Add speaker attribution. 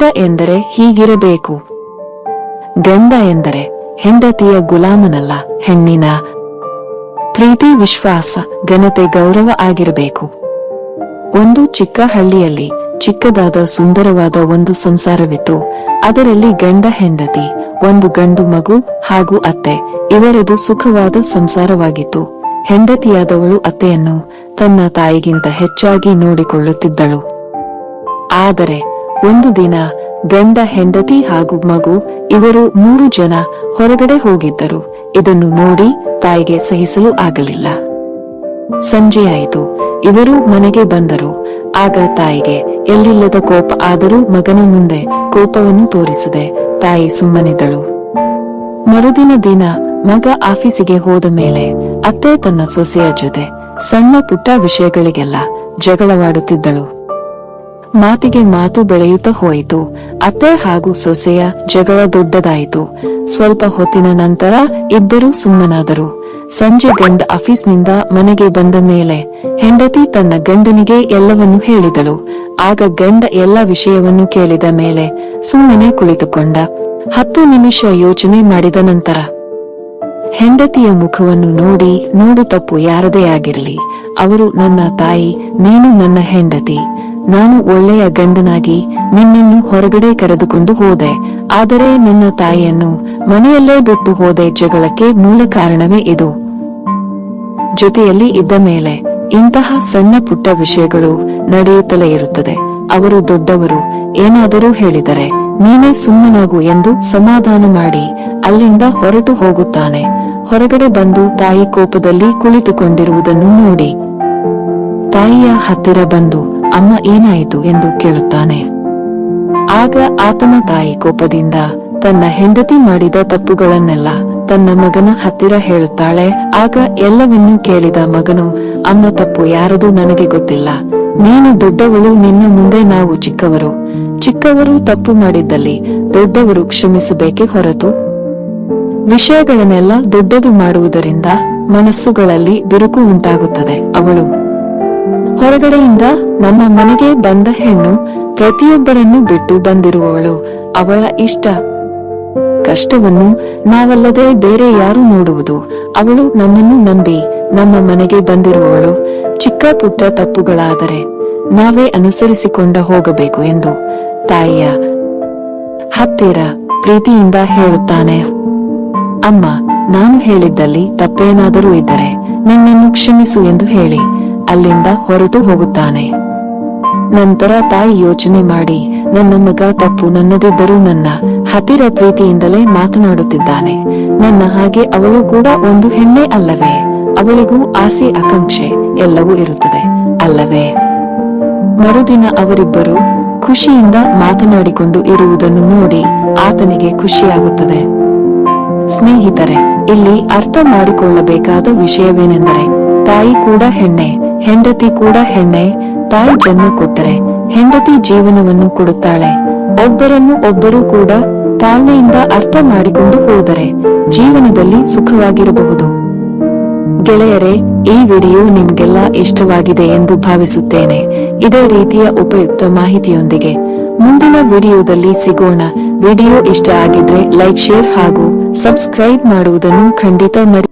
Speaker 1: ಗಂಡ ಎಂದರೆ ಹೀಗಿರಬೇಕು. ಗಂಡ ಎಂದರೆ ಹೆಂಡತಿಯ ಗುಲಾಮನಲ್ಲ, ಹೆಣ್ಣಿನ ಪ್ರೀತಿ, ವಿಶ್ವಾಸ, ಘನತೆ, ಗೌರವ ಆಗಿರಬೇಕು. ಒಂದು ಚಿಕ್ಕ ಹಳ್ಳಿಯಲ್ಲಿ ಚಿಕ್ಕದಾದ ಸುಂದರವಾದ ಒಂದು ಸಂಸಾರವಿತ್ತು. ಅದರಲ್ಲಿ ಗಂಡ ಹೆಂಡತಿ, ಒಂದು ಗಂಡು ಮಗು ಹಾಗೂ ಅತ್ತೆ, ಇವರದು ಸುಖವಾದ ಸಂಸಾರವಾಗಿತ್ತು. ಹೆಂಡತಿಯಾದವಳು ಅತ್ತೆಯನ್ನು ತನ್ನ ತಾಯಿಗಿಂತ ಹೆಚ್ಚಾಗಿ ನೋಡಿಕೊಳ್ಳುತ್ತಿದ್ದಳು. ಆದರೆ ಒಂದು ದಿನ ಗಂಡ ಹೆಂಡತಿ ಹಾಗೂ ಮಗು ಇವರು 3 ಜನ ಹೊರಗಡೆ ಹೋಗಿದ್ದರು. ಇದನ್ನು ನೋಡಿ ತಾಯಿಗೆ ಸಹಿಸಲು ಆಗಲಿಲ್ಲ. ಸಂಜೆಯಾಯಿತು. ಇವರು ಮನೆಗೆ ಬಂದರು. ಆಗ ತಾಯಿಗೆ ಎಲ್ಲಿಲ್ಲದ ಕೋಪ. ಆದರೂ ಮಗನ ಮುಂದೆ ಕೋಪವನ್ನು ತೋರಿಸದೆ ತಾಯಿ ಸುಮ್ಮನಿದ್ದಳು. ಮರುದಿನ ದಿನ ಮಗ ಆಫೀಸಿಗೆ ಹೋದ ಮೇಲೆ ಅತ್ತೆ ತನ್ನ ಸೊಸೆಯ ಜೊತೆ ಸಣ್ಣ ಪುಟ್ಟ ವಿಷಯಗಳಿಗೆಲ್ಲ ಜಗಳವಾಡುತ್ತಿದ್ದಳು. ಮಾತಿಗೆ ಮಾತು ಬೆಳೆಯುತ್ತಾ ಹೋಯಿತು. ಅತ್ತೆ ಹಾಗೂ ಸೊಸೆಯ ಜಗಳ ದೊಡ್ಡದಾಯಿತು. ಸ್ವಲ್ಪ ಹೊತ್ತಿನ ನಂತರ ಇಬ್ಬರೂ ಸುಮ್ಮನಾದರು. ಸಂಜೆ ಗಂಡ ಆಫೀಸ್ನಿಂದ ಮನೆಗೆ ಬಂದ ಮೇಲೆ ಹೆಂಡತಿ ತನ್ನ ಗಂಡನಿಗೆ ಎಲ್ಲವನ್ನೂ ಹೇಳಿದಳು. ಆಗ ಗಂಡ ಎಲ್ಲ ವಿಷಯವನ್ನು ಕೇಳಿದ ಮೇಲೆ ಸುಮ್ಮನೆ ಕುಳಿತುಕೊಂಡ. 10 ನಿಮಿಷ ಯೋಚನೆ ಮಾಡಿದ ನಂತರ ಹೆಂಡತಿಯ ಮುಖವನ್ನು ನೋಡು ತಪ್ಪು ಯಾರದೇ ಆಗಿರಲಿ, ಅವರು ನನ್ನ ತಾಯಿ, ನೀನು ನನ್ನ ಹೆಂಡತಿ. ನಾನು ಒಳ್ಳೆಯ ಗಂಡನಾಗಿ ನಿನ್ನನ್ನು ಹೊರಗಡೆ ಕರೆದುಕೊಂಡು ಹೋದೆ, ಆದರೆ ನನ್ನ ತಾಯಿಯನ್ನು ಮನೆಯಲ್ಲೇ ಬಿಟ್ಟು ಹೋದೆ. ಜಗಳಕ್ಕೆ ಮೂಲ ಕಾರಣವೇ ಇದು. ಜೊತೆಯಲ್ಲಿ ಇದ್ದ ಮೇಲೆ ಇಂತಹ ಸಣ್ಣ ಪುಟ್ಟ ವಿಷಯಗಳು ನಡೆಯುತ್ತಲೇ ಇರುತ್ತದೆ. ಅವರು ದೊಡ್ಡವರು, ಏನಾದರೂ ಹೇಳಿದರೆ ನೀನೇ ಸುಮ್ಮನಾಗು ಎಂದು ಸಮಾಧಾನ ಮಾಡಿ ಅಲ್ಲಿಂದ ಹೊರಟು ಹೋಗುತ್ತಾನೆ. ಹೊರಗಡೆ ಬಂದು ತಾಯಿ ಕೋಪದಲ್ಲಿ ಕುಳಿತುಕೊಂಡಿರುವುದನ್ನು ನೋಡಿ ತಾಯಿಯ ಹತ್ತಿರ ಬಂದು ಅಮ್ಮ ಏನಾಯಿತು ಎಂದು ಕೇಳುತ್ತಾನೆ. ಆಗ ಆತನ ತಾಯಿ ಕೋಪದಿಂದ ತನ್ನ ಹೆಂಡತಿ ಮಾಡಿದ ತಪ್ಪುಗಳನ್ನೆಲ್ಲ ತನ್ನ ಮಗನ ಹತ್ತಿರ ಹೇಳುತ್ತಾಳೆ. ಆಗ ಎಲ್ಲವನ್ನೂ ಕೇಳಿದ ಮಗನು, ಅಮ್ಮ ತಪ್ಪು ಯಾರದು ನನಗೆ ಗೊತ್ತಿಲ್ಲ, ನೀನು ದೊಡ್ಡವಳು, ನಿನ್ನ ಮುಂದೆ ನಾವು ಚಿಕ್ಕವರು ತಪ್ಪು ಮಾಡಿದ್ದಲ್ಲಿ ದೊಡ್ಡವರು ಕ್ಷಮಿಸಬೇಕೇ ಹೊರತು ವಿಷಯಗಳನ್ನೆಲ್ಲ ದೊಡ್ಡದು ಮಾಡುವುದರಿಂದ ಮನಸ್ಸುಗಳಲ್ಲಿ ಬಿರುಕು ಉಂಟಾಗುತ್ತದೆ. ಅವಳು ಹೊರಗಡೆಯಿಂದ ನಮ್ಮ ಮನೆಗೆ ಬಂದ ಹೆಣ್ಣು ಪ್ರತಿಯೊಬ್ಬರನ್ನು ಬಿಟ್ಟು ಬಂದಿರುವವಳು. ಅವಳ ಇಷ್ಟ ಕಷ್ಟವನ್ನು ನಾವಲ್ಲದೆ ಬೇರೆ ಯಾರು ನೋಡುವುದು? ಅವಳು ನಮ್ಮನ್ನು ನಂಬಿ ನಮ್ಮ ಮನೆಗೆ ಬಂದಿರುವವಳು. ಚಿಕ್ಕ ಪುಟ್ಟ ತಪ್ಪುಗಳಾದರೆ ನಾವೇ ಅನುಸರಿಸಿಕೊಂಡ ಹೋಗಬೇಕು ಎಂದು ತಾಯಿಯ ಹತ್ತಿರ ಪ್ರೀತಿಯಿಂದ ಹೇಳುತ್ತಾನೆ. ಅಮ್ಮ, ನಾನು ಹೇಳಿದ್ದಲ್ಲಿ ತಪ್ಪೇನಾದರೂ ಇದ್ದರೆ ನಿನ್ನನ್ನು ಕ್ಷಮಿಸು ಎಂದು ಹೇಳಿ ಅಲ್ಲಿಂದ ಹೊರಟು ಹೋಗುತ್ತಾನೆ. ನಂತರ ತಾಯಿ ಯೋಚನೆ ಮಾಡಿ, ನನ್ನ ಮಗ ತಪ್ಪು ನನ್ನದಿದ್ದರೂ ನನ್ನ ಹತ್ತಿರ ಪ್ರೀತಿಯಿಂದಲೇ ಮಾತನಾಡುತ್ತಿದ್ದಾನೆ. ನನ್ನ ಹಾಗೆ ಅವಳು ಕೂಡ ಒಂದು ಹೆಣ್ಣೆ ಅಲ್ಲವೇ? ಅವಳಿಗೂ ಆಸೆ, ಆಕಾಂಕ್ಷೆ ಎಲ್ಲವೂ ಇರುತ್ತದೆ ಅಲ್ಲವೇ? ಮರುದಿನ ಅವರಿಬ್ಬರು ಖುಷಿಯಿಂದ ಮಾತನಾಡಿಕೊಂಡು ಇರುವುದನ್ನು ನೋಡಿ ಆತನಿಗೆ ಖುಷಿಯಾಗುತ್ತದೆ. ಸ್ನೇಹಿತರೆ, ಇಲ್ಲಿ ಅರ್ಥ ಮಾಡಿಕೊಳ್ಳಬೇಕಾದ ವಿಷಯವೇನೆಂದರೆ ತಾಯಿ ಕೂಡ ಹೆಣ್ಣೆ, ಹೆಂಡತಿ ಕೂಡ ಹೆಣ್ಣೆ. ತಾಯಿ ಜನ್ಮ ಕೊಟ್ಟರೆ ಹೆಂಡತಿ ಜೀವನವನ್ನು ಕೊಡುತ್ತಾಳೆ. ಒಬ್ಬರನ್ನು ಒಬ್ಬರು ಕೂಡ ತಾಳ್ಮೆಯಿಂದ ಅರ್ಥ ಮಾಡಿಕೊಂಡು ಹೋದರೆ ಜೀವನದಲ್ಲಿ ಸುಖವಾಗಿರಬಹುದು. ಗೆಳೆಯರೇ, ಈ ವಿಡಿಯೋ ನಿಮ್ಗೆಲ್ಲ ಇಷ್ಟವಾಗಿದೆ ಎಂದು ಭಾವಿಸುತ್ತೇನೆ. ಇದೇ ರೀತಿಯ ಉಪಯುಕ್ತ ಮಾಹಿತಿಯೊಂದಿಗೆ ಮುಂದಿನ ವಿಡಿಯೋದಲ್ಲಿ ಸಿಗೋಣ. ವಿಡಿಯೋ ಇಷ್ಟ ಆಗಿದ್ರೆ ಲೈಕ್, ಶೇರ್ ಹಾಗೂ ಸಬ್ಸ್ಕ್ರೈಬ್ ಮಾಡುವುದನ್ನು ಖಂಡಿತ ಮರೆಯಬೇಡಿ.